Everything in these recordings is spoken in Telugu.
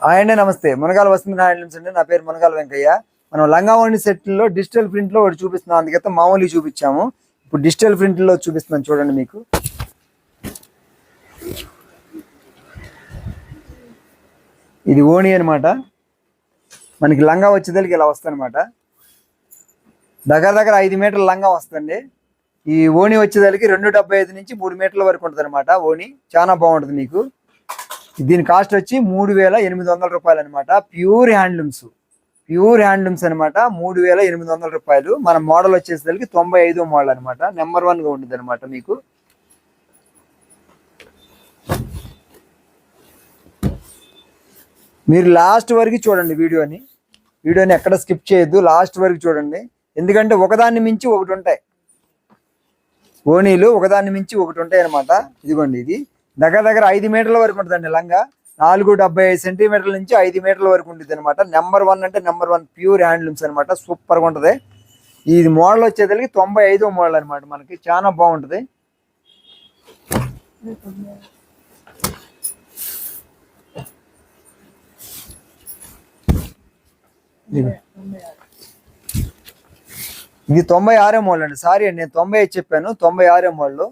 హాయ్ అండి, నమస్తే. మునగాల వస్తుంది హ్యాండ్లూమ్స్ అండి. నా పేరు మునగాల వెంకయ్య. మనం లంగా ఓణి సెట్లో డిజిటల్ ప్రింట్ లో ఒకటి చూపిస్తున్నాం. అందుకైతే మామూలు చూపించాము. ఇప్పుడు డిజిటల్ ప్రింట్ లో చూపిస్తున్నాం, చూడండి. మీకు ఇది ఓణి అనమాట. మనకి లంగా వచ్చేదానికి ఇలా వస్తుంది అనమాట. దగ్గర 5 మీటర్ల లంగా వస్తుంది. ఈ ఓణి వచ్చేదానికి 2.75 నుంచి 3 మీటర్ల వరకు ఉంటుంది అనమాట. ఓణి చాలా బాగుంటుంది. మీకు దీని కాస్ట్ వచ్చి 3,800 రూపాయలు అనమాట. ప్యూర్ హ్యాండ్లూమ్స్ అనమాట. 3,800 రూపాయలు. మన మోడల్ వచ్చేసరికి 95వ మోడల్ అనమాట. నెంబర్ 1 గా ఉంటుంది అనమాట. మీకు మీరు లాస్ట్ వరకు చూడండి. వీడియోని ఎక్కడ స్కిప్ చేయొద్దు, లాస్ట్ వరకు చూడండి. ఎందుకంటే ఒకదాన్ని మించి ఒకటి ఉంటాయి. ఓణీలు ఒకదాన్ని మించి ఒకటి ఉంటాయి అనమాట. ఇదిగోండి, ఇది దగ్గర 5 మీటర్ల వరకు ఉంటుందండి. లంగా 4.75 సెంటీమీటర్ల నుంచి 5 మీటర్ల వరకు ఉంటుంది అనమాట. నెంబర్ 1 అంటే నెంబర్ 1 ప్యూర్ హ్యాండ్లూమ్స్ అనమాట. సూపర్గా ఉంటుంది. ఇది మోడల్ వచ్చేసరికి 95వ మోడల్ అనమాట. మనకి చాలా బాగుంటుంది. ఇది 96వ మోడల్ అండి. సారీ అండి, నేను 95 చెప్పాను. 96వ మోడల్.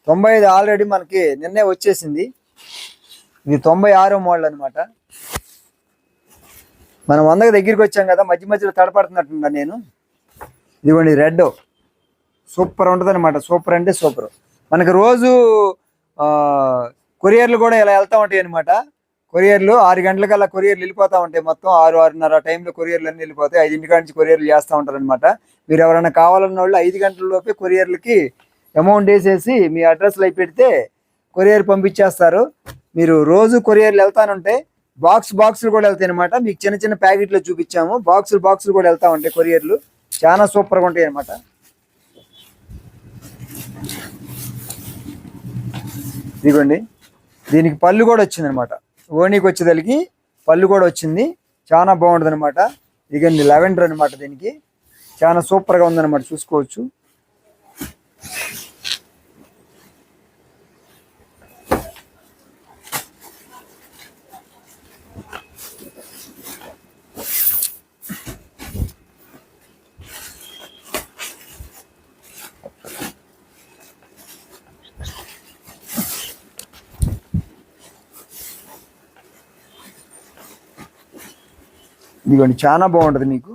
95 ఆల్రెడీ మనకి నిన్నే వచ్చేసింది. ఇది 96వ మోడల్ అనమాట. మనం 100కి దగ్గరికి వచ్చాం కదా, మధ్యలో తడపడుతున్నట్టున్నా నేను. ఇదిగోండి, రెడ్ సూపర్ ఉంటుంది అనమాట. సూపర్ అంటే సూపర్. మనకి రోజు కొరియర్లు కూడా ఇలా వెళ్తూ ఉంటాయి అనమాట. కొరియర్లు 6 గంటలకల్లా కొరియర్లు వెళ్ళిపోతూ ఉంటాయి. మొత్తం 6-6:30 టైంలో కొరియర్లు అన్నీ వెళ్ళిపోతాయి. 5 నుంచి కొరియర్లు చేస్తూ ఉంటారు అనమాట. మీరు ఎవరైనా కావాలన్న వాళ్ళు 5 గంటల లోపే కొరియర్లకి అమౌంట్ వేసేసి మీ అడ్రస్లో పెడితే కొరియర్ పంపించేస్తారు. మీరు రోజు కొరియర్లు వెళ్తానుంటే బాక్సులు కూడా వెళ్తాయి అనమాట. మీకు చిన్న ప్యాకెట్లో చూపించాము. బాక్సులు కూడా వెళ్తా ఉంటాయి. కొరియర్లు చాలా సూపర్గా ఉంటాయి అనమాట. ఇదిగోండి, దీనికి పళ్ళు కూడా వచ్చింది అనమాట. ఓణీకి వచ్చేదానికి పళ్ళు కూడా వచ్చింది. చాలా బాగుంటుంది అనమాట. ఇదిగోండి, లెవెండర్ అనమాట. దీనికి చాలా సూపర్గా ఉందన్నమాట. చూసుకోవచ్చు. ఇదిగోండి, చాలా బాగుంటుంది మీకు.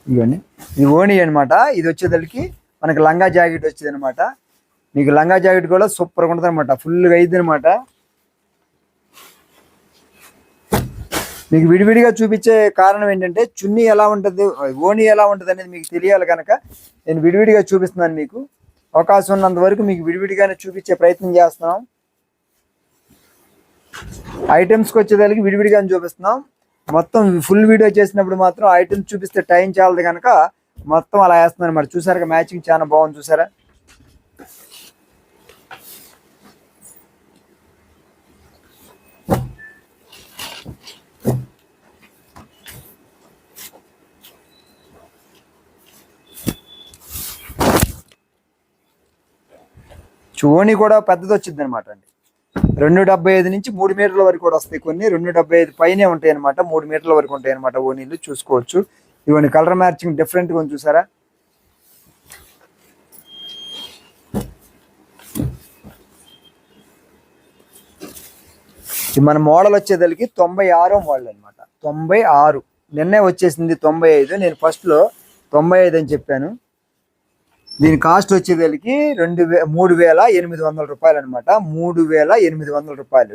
ఇదిగోండి, ఇది ఓణి అనమాట. ఇది వచ్చేదానికి మనకి లంగా జాకెట్ వచ్చేది అనమాట. మీకు లంగా జాకెట్ కూడా సూపర్గా ఉంటుంది అనమాట. ఫుల్గా అయింది అనమాట. మీకు విడివిడిగా చూపించే కారణం ఏంటంటే చున్నీ ఎలా ఉంటుంది, ఓణి ఎలా ఉంటుంది అనేది మీకు తెలియాలి కనుక నేను విడివిడిగా చూపిస్తున్నాను. మీకు అవకాశం ఉన్నంత వరకు మీకు విడివిడిగానే చూపించే ప్రయత్నం చేస్తున్నాం. ఐటమ్స్కి వచ్చేదానికి విడివిడిగా చూపిస్తున్నాం. మొత్తం ఫుల్ వీడియో చేసినప్పుడు మాత్రం ఐటమ్స్ చూపిస్తే టైం చాలదు కనుక మొత్తం అలా వేస్తున్నాను అనమాట. చూసారా, మ్యాచింగ్ చాలా బాగుంది. చూసారా, ఓణి కూడా పెద్దది వచ్చింది అనమాట అండి. 2.75 నుంచి 3 మీటర్ల వరకు కూడా వస్తాయి. కొన్ని 2.75 పైనే ఉంటాయి అనమాట. 3 మీటర్ల వరకు ఉంటాయి అనమాట ఓణీలు. చూసుకోవచ్చు. ఇవన్నీ కలర్ మ్యాచింగ్ డిఫరెంట్గా ఉంది. చూసారా, మన మోడల్ వచ్చేదానికి 96వ మోడల్ అనమాట. 96 నిన్నే వచ్చేసింది. 95 నేను ఫస్ట్లో 95 అని చెప్పాను. దీని కాస్ట్ వచ్చేదానికి 3,800 రూపాయలు అనమాట. 3,800 రూపాయలు.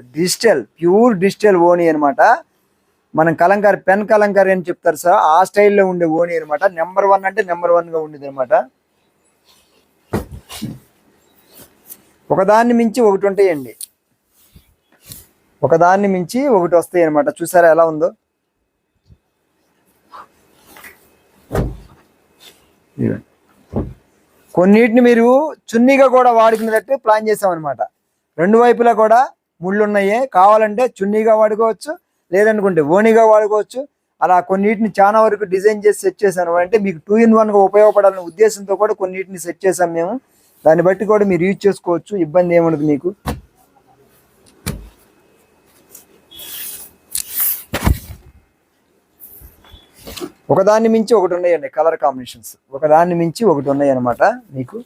ప్యూర్ డిజిటల్ ఓణి అనమాట. మనం పెన్ కలంకారీ అని చెప్తారు సార్, ఆ స్టైల్లో ఉండే ఓణి అనమాట. నెంబర్ 1 అంటే నెంబర్ 1 గా ఉండేది అనమాట. ఒకదాన్ని మించి ఒకటి ఉంటాయండి. ఒకదాన్ని మించి ఒకటి వస్తాయి అనమాట. చూసారా ఎలా ఉందో. కొన్నిటిని మీరు చున్నీగా కూడా వాడుకునేటట్టు ప్లాన్ చేసామన్నమాట. 2 వైపులా కూడా ముళ్ళు ఉన్నాయి. కావాలంటే చున్నీగా వాడుకోవచ్చు, లేదనుకుంటే ఓణిగా వాడుకోవచ్చు. అలా కొన్నిటిని చాలా వరకు డిజైన్ చేసి సెట్ చేశాను. అంటే మీకు 2-in-1 గా ఉపయోగపడాలనే ఉద్దేశంతో కూడా కొన్నిటిని సెట్ చేసాం మేము. దాన్ని బట్టి కూడా మీరు యూజ్ చేసుకోవచ్చు. ఇబ్బంది ఏముండదు మీకు. ఒకదాన్ని మించి ఒకటి ఉన్నాయండి కలర్ కాంబినేషన్స్, ఒకదాన్ని మించి ఒకటి ఉన్నాయి అనమాట. మీకు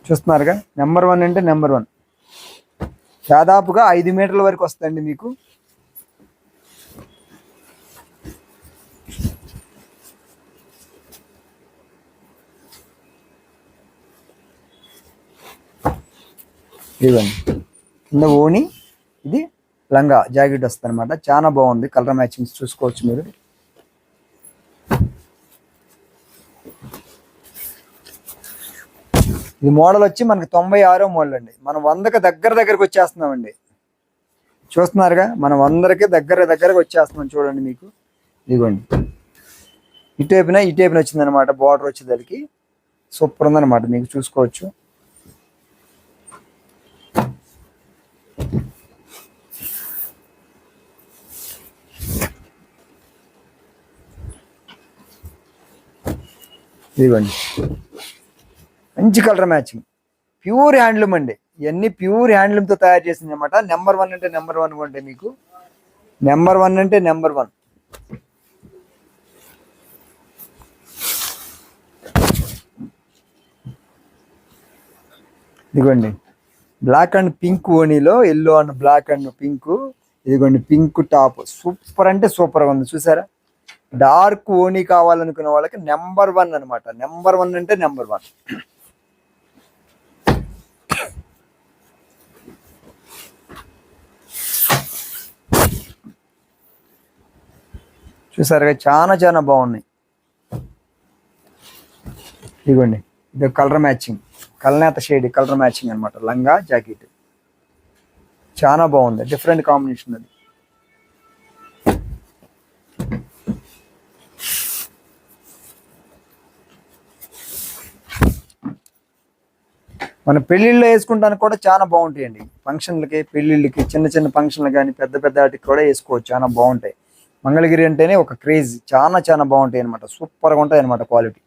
చూస్తున్నారుగా, నెంబర్ 1 అంటే నెంబర్ 1. దాదాపుగా 5 మీటర్ల వరకు వస్తుందండి మీకు. ఇవ్వండి కింద ఓణి, ఇది లంగా జాకెట్ వస్తుంది అనమాట. చాలా బాగుంది, కలర్ మ్యాచింగ్స్ చూసుకోవచ్చు మీరు. ఇది మోడల్ వచ్చి మనకి 96వ మోడల్ అండి. మనం 100కి దగ్గరకు వచ్చేస్తున్నామండి. చూస్తున్నారుగా, మనం 100కి దగ్గరకు వచ్చేస్తున్నాం. చూడండి మీకు ఇదిగోండి, ఇటేపున వచ్చింది అనమాట. బార్డర్ వచ్చేదానికి సూపర్ ఉందన్నమాట, మీకు చూసుకోవచ్చు. ఇదిగోండి మంచి కలర్ మ్యాచింగ్, ప్యూర్ హ్యాండ్లూమ్ అండి. ఇవన్నీ ప్యూర్ హ్యాండ్లూమ్తో తయారు చేసింది అనమాట. నెంబర్ 1 అంటే నెంబర్ 1 కొంటే మీకు నెంబర్ 1 అంటే నెంబర్ 1. ఇదిగోండి బ్లాక్ అండ్ పింక్ ఓణీలో yellow and black and pink. ఇదిగోండి పింక్ టాప్, సూపర్ అంటే సూపర్గా ఉంది. చూసారా, డార్క్ ఓణీ కావాలనుకునే వాళ్ళకి నెంబర్ 1 అనమాట. నెంబర్ 1 అంటే నెంబర్ 1. చూసారుగా, చాలా బాగున్నాయి. ఇదిగోండి, ఇది కలర్ మ్యాచింగ్, కల్నేత షేడ్ కలర్ మ్యాచింగ్ అనమాట. లంగా జాకెట్ చాలా బాగుంది, డిఫరెంట్ కాంబినేషన్ అది. మన పెళ్ళిళ్ళలో వేసుకుంటానికి కూడా చాలా బాగుంటాయండి. ఫంక్షన్లకి, పెళ్ళిళ్ళకి, చిన్న ఫంక్షన్లు కానీ పెద్ద వాటికి కూడా వేసుకోవచ్చు, చాలా బాగుంటాయి. మంగళగిరి అంటేనే ఒక క్రేజ్, చాలా బాగుంటాయి అనమాట. సూపర్గా ఉంటాయి అనమాట క్వాలిటీ.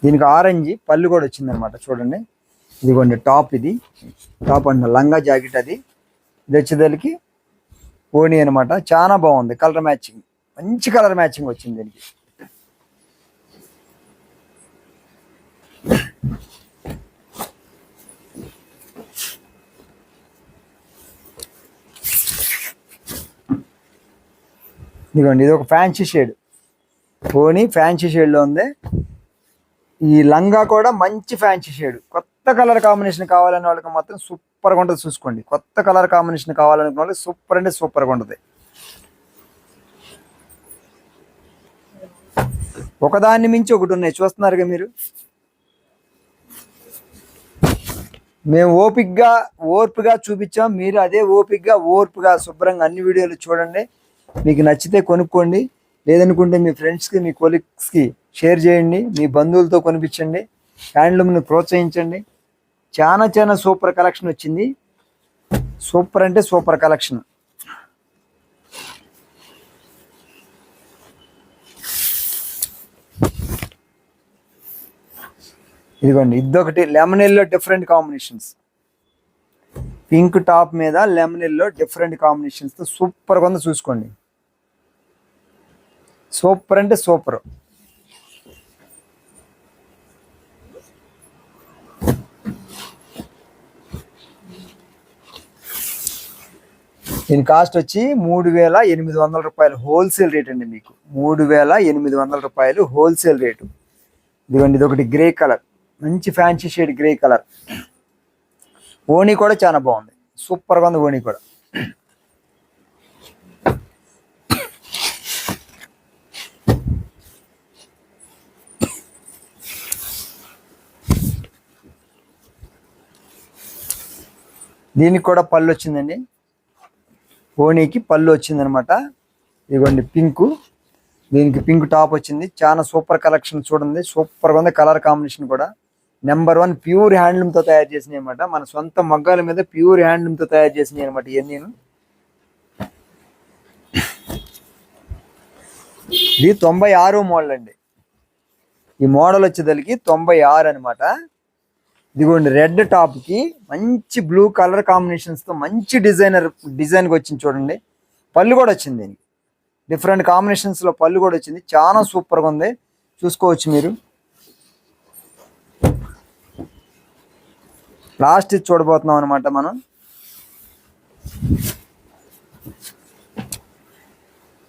దీనికి ఆరెంజ్ పళ్ళు కూడా వచ్చింది అనమాట. చూడండి, ఇదిగోండి టాప్, ఇది టాప్ అండి, లంగా జాకెట్ అది. ఇది వచ్చేదానికి ఓణి అనమాట. చాలా బాగుంది కలర్ మ్యాచింగ్, మంచి కలర్ మ్యాచింగ్ వచ్చింది దీనికి. ఇదిగోండి, ఇది ఒక ఫ్యాన్సీ షేడ్ ఓణి, ఫ్యాన్సీ షేడ్లో ఉంది. ఈ లంగా కూడా మంచి ఫ్యాన్సీ షేడ్. కొత్త కలర్ కాంబినేషన్ కావాలనే వాళ్ళకి మాత్రం సూపర్గా ఉంటుంది. చూసుకోండి, కొత్త కలర్ కాంబినేషన్ కావాలనుకున్న వాళ్ళకి సూపర్ అంటే సూపర్గా ఉంటుంది. ఒకదాన్ని మించి ఒకటి ఉన్నాయి, చూస్తున్నారుగా మీరు. మేము ఓర్పుగా చూపించాం, మీరు అదే ఓర్పుగా శుభ్రంగా అన్ని వీడియోలు చూడండి. మీకు నచ్చితే కొనుక్కోండి, లేదనుకుంటే మీ ఫ్రెండ్స్కి, మీ కొలీగ్స్కి షేర్ చేయండి, మీ బంధువులతో కొనిపించండి. హ్యాండ్లూమ్ని ప్రోత్సహించండి. చాలా సూపర్ కలెక్షన్ వచ్చింది. సూపర్ అంటే సూపర్ కలెక్షన్. ఇదిగోండి, ఇదొకటి lemon yellow different combinations. Pink top మీద లెమన్ ఎల్లో డిఫరెంట్ కాంబినేషన్స్తో సూపర్గా ఉంది. చూసుకోండి, సూపర్ అంటే సూపర్. దీని కాస్ట్ వచ్చి 3,800 రూపాయలు హోల్సేల్ రేట్ అండి. మీకు 3,800 రూపాయలు హోల్సేల్ రేటు. ఇదిగోండి, ఇదొకటి గ్రే కలర్, మంచి ఫ్యాన్సీ షేడ్ గ్రే కలర్. ఓణి కూడా చాలా బాగుంది, సూపర్గా ఉంది ఓణి కూడా. దీనికి కూడా పళ్ళు వచ్చిందండి, ఓణీకి పళ్ళు వచ్చిందనమాట. ఇదిగోండి పింకు, దీనికి పింక్ టాప్ వచ్చింది. చాలా సూపర్ కలెక్షన్ చూడండి, సూపర్గా ఉంది. కలర్ కాంబినేషన్ కూడా నెంబర్ 1 ప్యూర్ హ్యాండ్లూమ్తో తయారు చేసినాయి అనమాట. మన సొంత మగ్గాల మీద ప్యూర్ హ్యాండ్లూమ్తో తయారు చేసినాయి అనమాట ఇవన్నీ. ఇది 96 మోడల్ అండి. ఈ మోడల్ వచ్చేదానికి 96 అనమాట. ఇదిగోండి రెడ్ టాప్కి మంచి బ్లూ కలర్ కాంబినేషన్స్తో మంచి డిజైన్గా వచ్చింది చూడండి. పళ్ళు కూడా వచ్చింది దీనికి, డిఫరెంట్ కాంబినేషన్స్లో పళ్ళు కూడా వచ్చింది. చాలా సూపర్గా ఉంది, చూసుకోవచ్చు మీరు. లాస్ట్ ఇది చూడబోతున్నాం అనమాట మనం.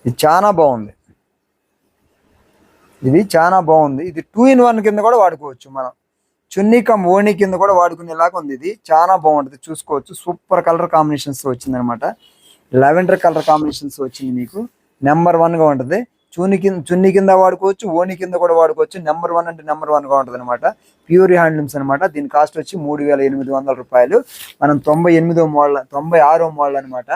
ఇది చాలా బాగుంది, ఇది చాలా బాగుంది. ఇది 2 in 1 కింద కూడా వాడుకోవచ్చు మనం, చున్నీ కమ్ ఓణి కింద కూడా వాడుకునేలాగా ఉంది. ఇది చాలా బాగుంటుంది, చూసుకోవచ్చు. సూపర్ కలర్ కాంబినేషన్స్ వచ్చింది అనమాట. లెవెండర్ కలర్ కాంబినేషన్స్ వచ్చింది మీకు. నెంబర్ 1గా ఉంటుంది. చున్నీ కింద వాడుకోవచ్చు, ఓణి కింద కూడా వాడుకోవచ్చు. నెంబర్ 1 అంటే నెంబర్ 1గా ఉంటుంది అనమాట. ప్యూర్ హ్యాండ్లూమ్స్ అనమాట. దీని కాస్ట్ వచ్చి 3800 రూపాయలు. మనం 96వ మోడల్ అనమాట.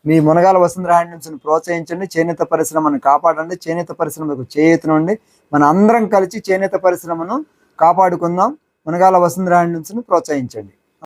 మీ మునగాల వసుంధర హ్యాండ్లూమ్స్ని ప్రోత్సహించండి, చేనేత పరిశ్రమను కాపాడండి, చేనేత పరిశ్రమకు చేయూతనండి. మన అందరం కలిసి చేనేత పరిశ్రమను కాపాడుకుందాం. మునగాల వసుంధర హ్యాండ్లూమ్స్ని ప్రోత్సహించండి.